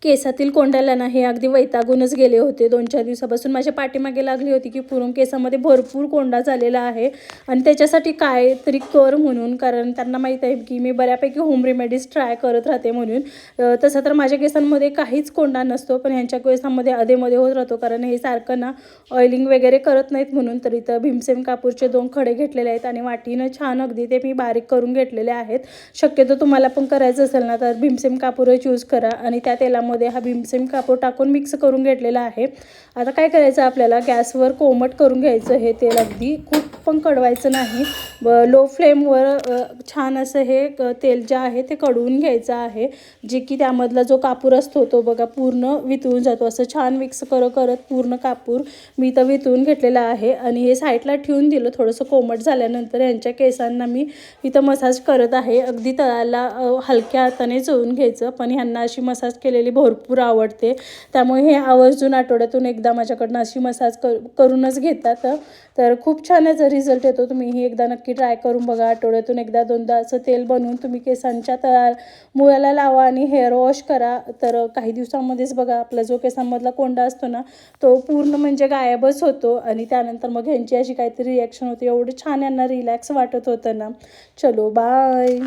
केसातील कोंड्याला ना हे अगदी वैतागूनच गेले होते. 2-4 दिवसापासून माझ्या पाठीमागे लागली होती की पूर्ण केसामध्ये भरपूर कोंडा झालेला आहे आणि त्याच्यासाठी काय तरी कर म्हणून, कारण त्यांना माहीत आहे की मी बऱ्यापैकी होम रेमेडीज ट्राय करत राहते म्हणून. तसं तर माझ्या केसांमध्ये काहीच कोंडा नसतो, पण ह्यांच्या केसांमध्ये अधेमध्ये होत राहतो, कारण हे सारखं ना ऑइलिंग वगैरे करत नाहीत म्हणून. तर इथं भीमसेन कापूरचे 2 खडे घेतलेले आहेत आणि वाटीनं छान अगदी ते मी बारीक करून घेतलेले आहेत. शक्यतो तुम्हाला पण करायचं असेल ना तर भीमसेन कापूरच यूज करा आणि त्या तेलामध्ये हा भीमसेन कापूर टाकून मिक्स करून घेतलेला आहे. आता काय करायचं, आपल्याला गॅसवर कोमट करून घ्यायचं हे तेल, अगदी खूप पण कडवायचं नाही. लो फ्लेमवर छान असं हे तेल जे आहे ते कडवून घ्यायचं आहे, जे की त्यामधला जो कापूर असतो तो बघा पूर्ण वितळून जातो. असं छान मिक्स करत पूर्ण कापूर मी इथं वितळून घेतलेला आहे आणि हे साईडला ठेवून दिलं. थोडंसं कोमट झाल्यानंतर यांच्या केसांना मी इथं मसाज करत आहे. अगदी तळाला हलक्या हाताने चोळून घ्यायचं, पण ह्यांना अशी मसाज केलेली भरपूर आवडते, त्यामुळे हे आवर्जून आठवड्यातून एकदा माझ्याकडनं अशी मसाज करूनच घेतात. तर खूप छान याचा रिझल्ट येतो. तुम्हीही एकदा नक्की ट्राय करून बघा. आठवड्यातून एकदा 2दा असं तेल बनवून तुम्ही केसांच्या मुळाला लावा आणि हेअर वॉश करा. तर काही दिवसांमध्येच बघा आपला जो केसांमधला कोंडा असतो ना तो पूर्ण म्हणजे गायबच होतो आणि त्यानंतर मग ह्यांची अशी काहीतरी रिॲक्शन होते. एवढं छान यांना रिलॅक्स वाटत होतं ना. चलो बाय.